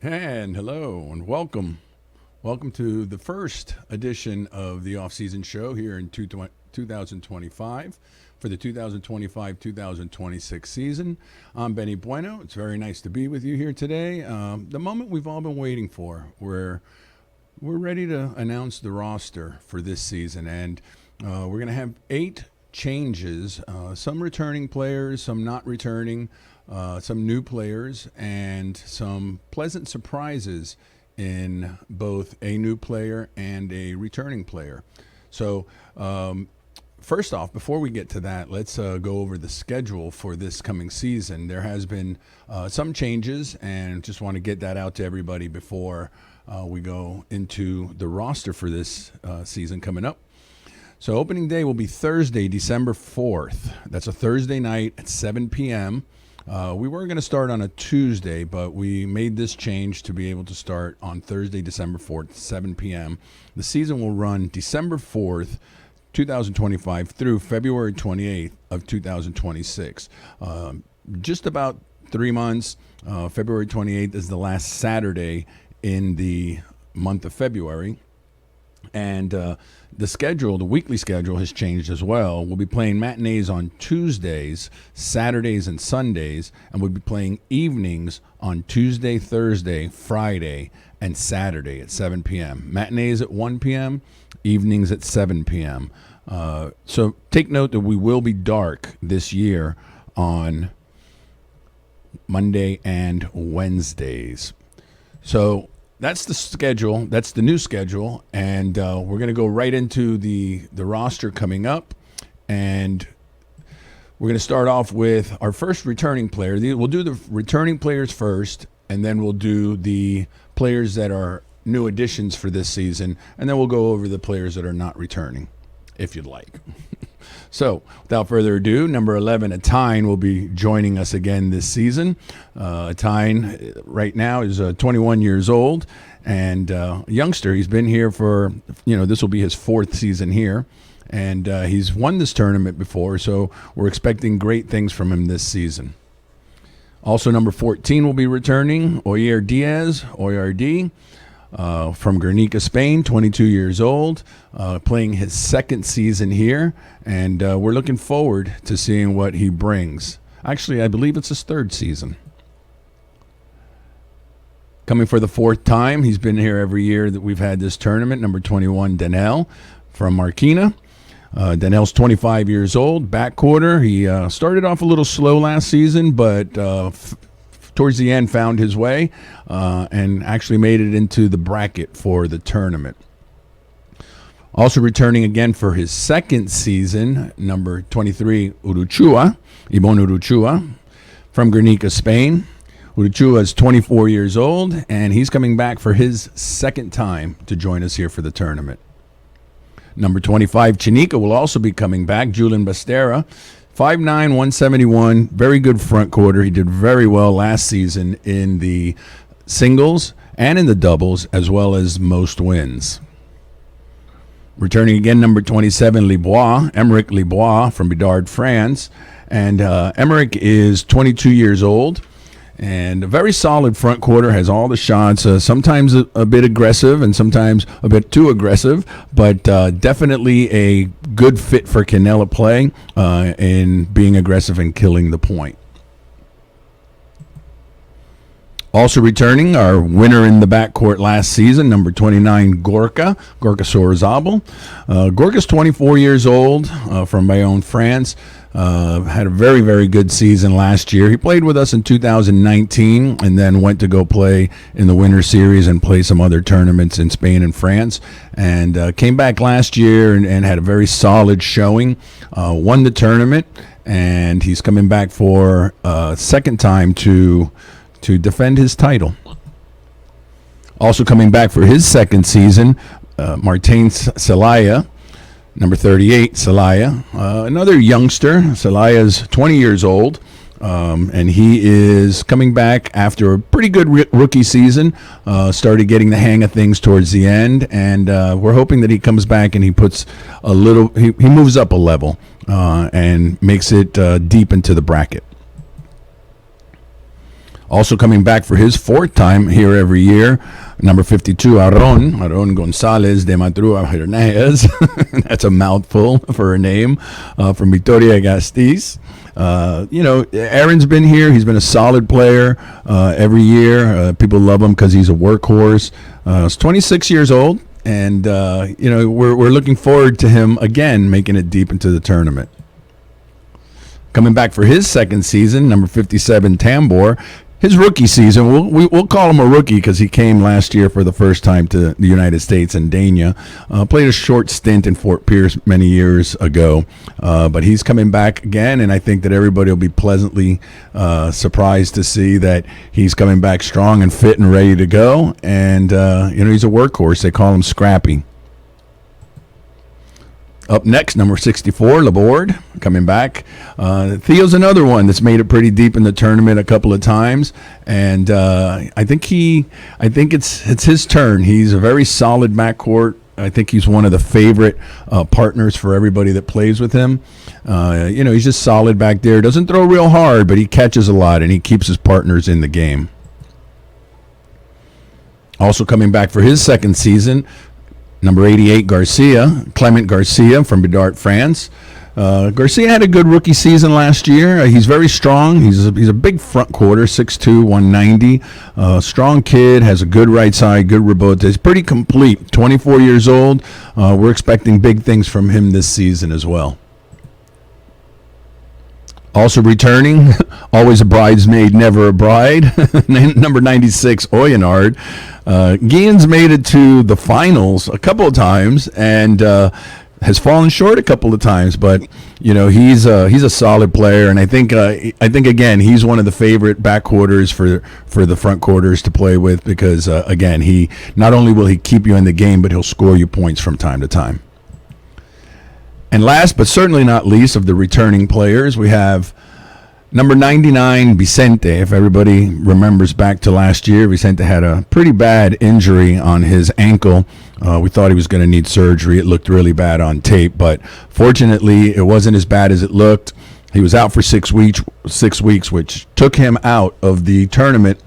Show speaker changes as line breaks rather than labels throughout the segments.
And hello and welcome. Welcome to the first edition of the off-season show here in 2025 for the 2025-2026 season. I'm Benny Bueno. It's very nice to be with you here today. The moment we've all been waiting for, where we're ready to announce the roster for this season. And we're going to have 8 changes, some returning players, some not returning, some new players, and some pleasant surprises in both a new player and a returning player. So first off, before we get to that, let's go over the schedule for this coming season. There has been some changes, and just want to get that out to everybody before we go into the roster for this season coming up. So opening day will be Thursday, December 4th. That's a Thursday night at 7 p.m. We were going to start on a Tuesday, but we made this change to be able to start on Thursday, December 4th, 7 p.m. The season will run December 4th, 2025 through February 28th of 2026. Just about 3 months. February 28th is the last Saturday in the month of February. And the schedule, the weekly schedule, has changed as well. We'll be playing matinees on Tuesdays, Saturdays, and Sundays, and we'll be playing evenings on Tuesday, Thursday, Friday, and Saturday at 7 p.m. Matinees at 1 p.m., evenings at 7 p.m. So take note that we will be dark this year on Monday and Wednesdays. So that's the schedule. That's the new schedule, and we're going to go right into the roster coming up, and we're going to start off with our first returning player. We'll do the returning players first, and then we'll do the players that are new additions for this season, and then we'll go over the players that are not returning, if you'd like. So, without further ado, number 11, Atine, will be joining us again this season. Atine, right now, is 21 years old and a youngster. He's been here for, this will be his 4th season here. And he's won this tournament before, so we're expecting great things from him this season. Also, number 14 will be returning, Oyer Diaz, ORD. From Guernica, Spain, 22 years old, playing his 2nd season here, and we're looking forward to seeing what he brings. Actually, I believe it's his 3rd season. Coming for the 4th time, he's been here every year that we've had this tournament, number 21, Daniel from Marquina. Daniel's 25 years old, back quarter. He started off a little slow last season, but towards the end found his way and actually made it into the bracket for the tournament. Also returning again for his 2nd season, number 23, Ibon Uruchua from Guernica, Spain. Uruchua is 24 years old, and he's coming back for his 2nd time to join us here for the tournament. Number 25, Chinica, will also be coming back, Julian Bastera. 5'9", 171, very good front quarter. He did very well last season in the singles and in the doubles, as well as most wins. Returning again, number 27, Emeric Libois from Bedard, France. And Emeric is 22 years old and a very solid front quarter, has all the shots, sometimes a bit aggressive and sometimes a bit too aggressive, but definitely a good fit for Canela play in being aggressive and killing the point. Also returning, our winner in the backcourt last season, number 29, Gorka Sorzabal. Gorka's 24 years old, from Bayonne, France. Had a very, very good season last year. He played with us in 2019 and then went to go play in the Winter Series and play some other tournaments in Spain and France. And came back last year and had a very solid showing. Won the tournament, and he's coming back for a 2nd time to defend his title. Also coming back for his 2nd season, Martin Celaya, number 38, Celaya. Another youngster. Celaya's 20 years old, and he is coming back after a pretty good rookie season. Started getting the hang of things towards the end, and we're hoping that he comes back and he puts a little. He moves up a level and makes it deep into the bracket. Also coming back for his fourth time here every year, number 52, Aron Gonzalez de Madrua Hernandez. That's a mouthful for a name, from Vitoria Gasteiz. Aaron's been here. He's been a solid player every year. People love him because he's a workhorse. He's 26 years old, and we're looking forward to him again making it deep into the tournament. Coming back for his second season, number 57, Tambor. His rookie season, we'll call him a rookie because he came last year for the first time to the United States in Dania. Played a short stint in Fort Pierce many years ago, but he's coming back again, and I think that everybody will be pleasantly surprised to see that he's coming back strong and fit and ready to go. And he's a workhorse. They call him Scrappy. Up next, number 64, Laborde, coming back. Theo's another one that's made it pretty deep in the tournament a couple of times, and I think it's his turn. He's a very solid backcourt. I think he's one of the favorite partners for everybody that plays with him. He's just solid back there. Doesn't throw real hard, but he catches a lot, and he keeps his partners in the game. Also coming back for his second season, number 88, Clement Garcia from Bidart, France. Garcia had a good rookie season last year. He's very strong. He's a big front quarter, 6'2", 190. Strong kid, has a good right side, good rebote. He's pretty complete. 24 years old. We're expecting big things from him this season as well. Also returning, always a bridesmaid, never a bride, number 96, Oyenard. Guillen's made it to the finals a couple of times and has fallen short a couple of times, but he's a solid player, and I think again he's one of the favorite backquarters for the front quarters to play with because again he not only will he keep you in the game, but he'll score you points from time to time. And last but certainly not least of the returning players, we have number 99, Vicente. If everybody remembers back to last year, Vicente had a pretty bad injury on his ankle. We thought he was going to need surgery. It looked really bad on tape, but fortunately it wasn't as bad as it looked. He was out for 6 weeks, which took him out of the tournament.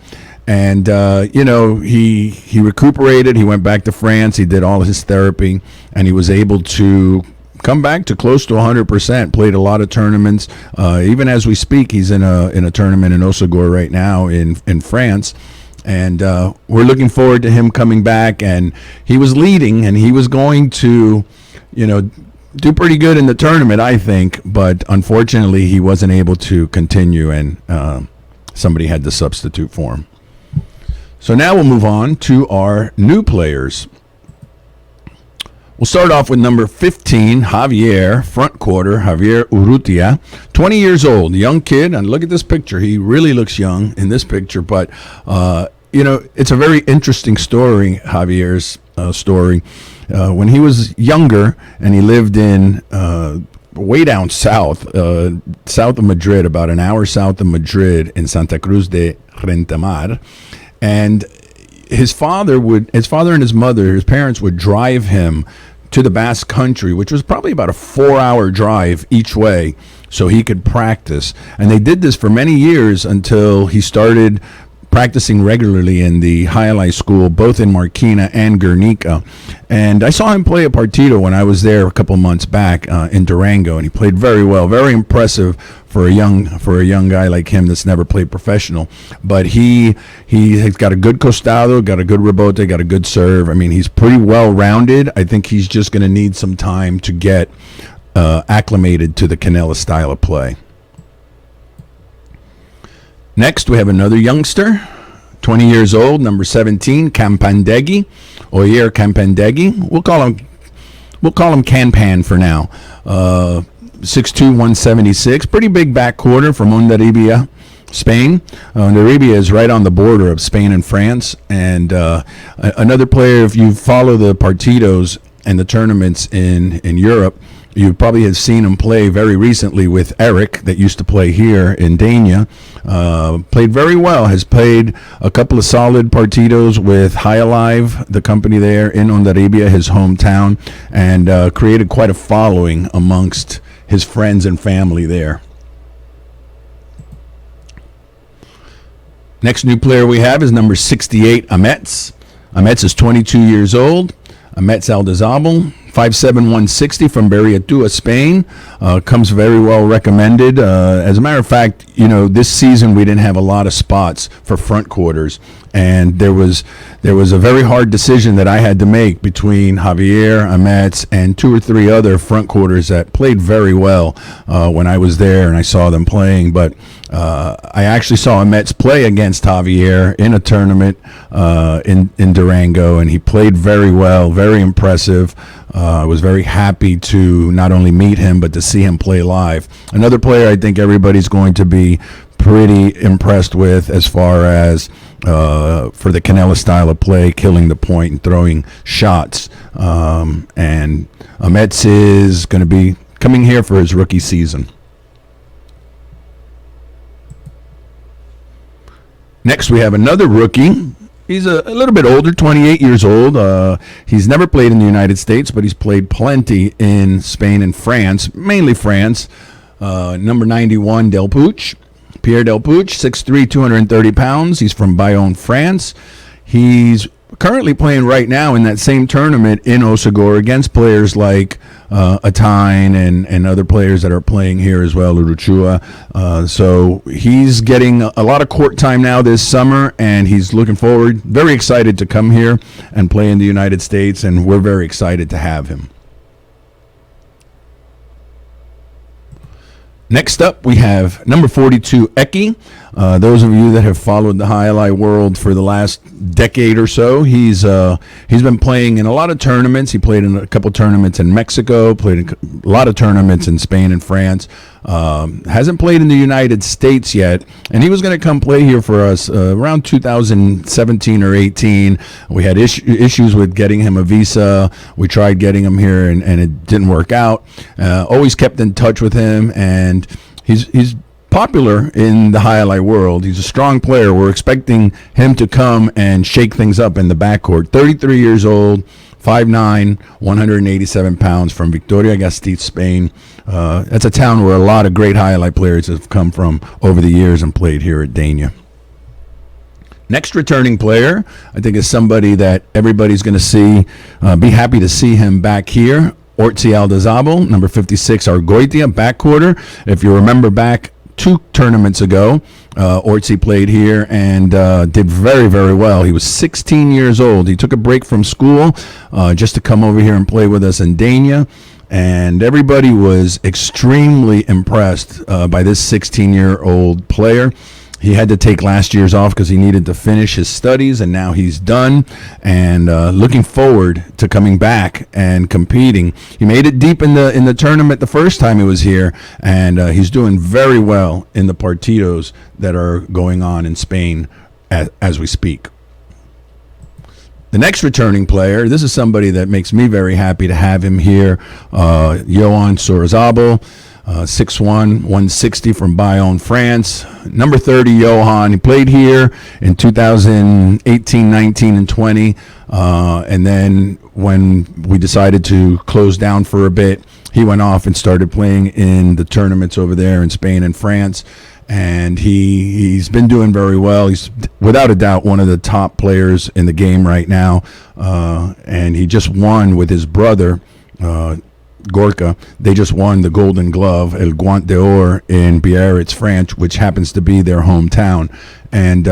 And, he recuperated. He went back to France. He did all his therapy, and he was able to come back to close to 100%. Played a lot of tournaments. Even as we speak, he's in a tournament in Osegor right now in France. And we're looking forward to him coming back. And he was leading, and he was going to, do pretty good in the tournament, I think. But unfortunately, he wasn't able to continue, and somebody had to substitute for him. So now we'll move on to our new players. We'll start off with number 15, Javier, front quarter, Javier Urrutia, 20 years old, young kid. And look at this picture. He really looks young in this picture. But, it's a very interesting story, Javier's story. When he was younger and he lived in way down south of Madrid, about an hour south of Madrid in Santa Cruz de Rentamar. And his father and his mother, his parents would drive him to the Basque Country, which was probably about a 4-hour drive each way, so he could practice. And they did this for many years until he started practicing regularly in the Highlight School, both in Marquina and Guernica. And I saw him play a partido when I was there a couple months back in Durango, and he played very well, very impressive for a young guy like him that's never played professional. But he has got a good costado, got a good rebote, got a good serve. I mean, he's pretty well-rounded. I think he's just going to need some time to get acclimated to the Canela style of play. Next, we have another youngster, 20 years old, number 17, Campandegui, Oyer Campandegui. We'll call him Canpan for now. 6'2", 176, pretty big back quarter from Hondarribia, Spain. Hondarribia is right on the border of Spain and France. And another player, if you follow the partidos and the tournaments in Europe, You probably have seen him play very recently with Eric, that used to play here in Dania. Played very well. Has played a couple of solid partidos with High Alive, the company there in Hondarribia, his hometown, and created quite a following amongst his friends and family there. Next new player we have is number 68, Amets. Amets is 22 years old. Amets Aldazabal, 5'7", 160 from Berriatua, Spain. Comes very well recommended. As a matter of fact, this season we didn't have a lot of spots for front quarters, and there was a very hard decision that I had to make between Javier, Amets, and 2 or 3 other front quarters that played very well when I was there and I saw them playing. But I actually saw Amets play against Javier in a tournament in Durango, and he played very well, very impressive. I was very happy to not only meet him, but to see him play live. Another player I think everybody's going to be pretty impressed with as far as for the Canela style of play, killing the point and throwing shots. And Amets is going to be coming here for his rookie season. Next, we have another rookie. He's a little bit older, 28 years old. He's never played in the United States, but he's played plenty in Spain and France, mainly France. Number 91, Del Puig. Pierre Del Puig, 6'3", 230 pounds. He's from Bayonne, France. He's currently playing right now in that same tournament in Osagor against players like Atine and other players that are playing here as well, Uruchua. So he's getting a lot of court time now this summer, and he's looking forward, very excited to come here and play in the United States, and we're very excited to have him. Next up, we have number 42, Eki. Those of you that have followed the highlight world for the last decade or so, he's been playing in a lot of tournaments. He played in a couple tournaments in Mexico, played in a lot of tournaments in Spain and France. Hasn't played in the United States yet, and he was going to come play here for us around 2017 or 18. We had issues with getting him a visa. We tried getting him here, and it didn't work out. Always kept in touch with him, and he's popular in the highlight world. He's a strong player. We're expecting him to come and shake things up in the backcourt. 33 years old, 5'9", 187 pounds, from Vitoria-Gasteiz, Spain. That's a town where a lot of great highlight players have come from over the years and played here at Dania. Next returning player, I think, is somebody that everybody's going to be happy to see him back here. Ortzi Aldazabal, number 56, Argoitia, backcourter. If you remember back 2 tournaments ago, Ortzi played here and did very, very well. He was 16 years old. He took a break from school just to come over here and play with us in Dania, and everybody was extremely impressed by this 16-year-old player. He had to take last year's off because he needed to finish his studies, and now he's done, and looking forward to coming back and competing. He made it deep in the tournament the first time he was here, and he's doing very well in the partidos that are going on in Spain as we speak. The next returning player, this is somebody that makes me very happy to have him here, Johan Sorazabal. 6'1", 160 from Bayonne, France. Number 30, Johan. He played here in 2018, 19, and 20. And then when we decided to close down for a bit, he went off and started playing in the tournaments over there in Spain and France. And he's been doing very well. He's without a doubt one of the top players in the game right now. And he just won with his brother, Gorka. They just won the Golden Glove, El Guant d'Or, in Biarritz, France, which happens to be their hometown. And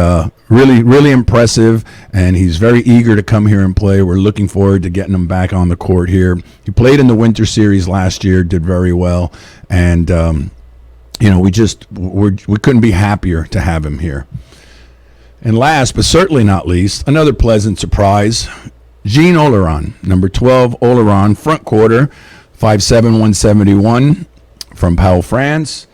really, really impressive. And he's very eager to come here and play. We're looking forward to getting him back on the court here. He played in the Winter Series last year, did very well. And, we couldn't be happier to have him here. And last, but certainly not least, another pleasant surprise, Jean Oleron, number 12, Oleron, front quarter, 5'7", 171, from Pau, France.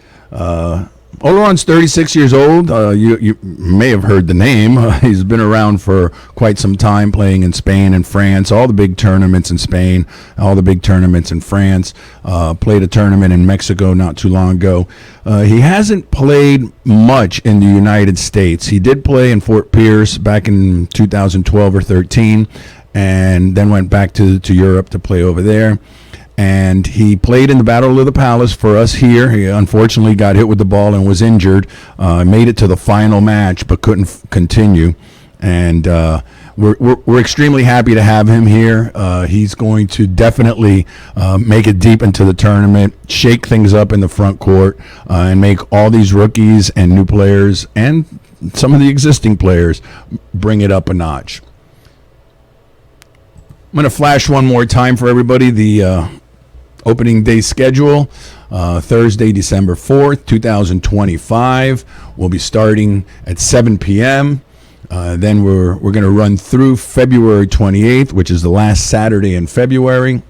Oleron's 36 years old. You may have heard the name. He's been around for quite some time, playing in Spain and France, all the big tournaments in Spain, all the big tournaments in France. Played a tournament in Mexico not too long ago. He hasn't played much in the United States. He did play in Fort Pierce back in 2012 or 13, and then went back to Europe to play over there. And he played in the Battle of the Palace for us here. He unfortunately got hit with the ball and was injured. Made it to the final match, but couldn't continue. And we're extremely happy to have him here. He's going to definitely make it deep into the tournament, shake things up in the front court, and make all these rookies and new players and some of the existing players bring it up a notch. I'm going to flash one more time for everybody the opening day schedule. Thursday, December 4th, 2025. We'll be starting at 7 p.m. Then we're going to run through February 28th, which is the last Saturday in February.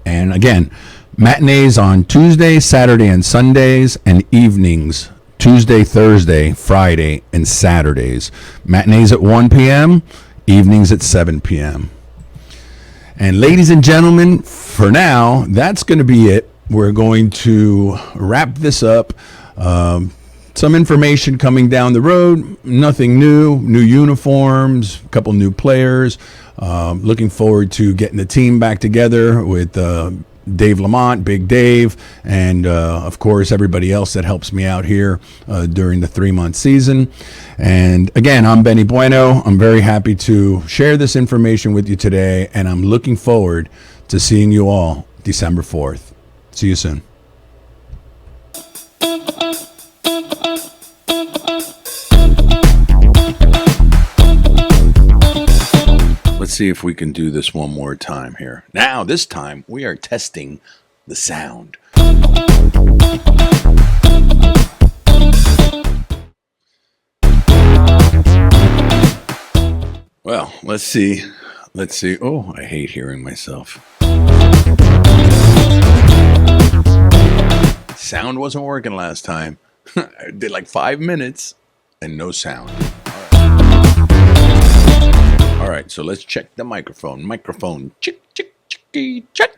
And again, matinees on Tuesday, Saturday, and Sundays, and evenings Tuesday, Thursday, Friday, and Saturdays. Matinees at 1 p.m., evenings at 7 p.m. And ladies and gentlemen, for now, that's going to be it. We're going to wrap this up. Some information coming down the road, nothing new uniforms, a couple new players. Looking forward to getting the team back together with Dave Lamont, Big Dave, and of course everybody else that helps me out here during the 3-month season. And again, I'm Benny Bueno. I'm very happy to share this information with you today, and I'm looking forward to seeing you all December 4th. See you soon. Let's see if we can do this one more time here. Now, this time, we are testing the sound. Well, let's see. Oh, I hate hearing myself. Sound wasn't working last time. I did like 5 minutes and no sound. All right, so let's check the microphone. Check, check, check.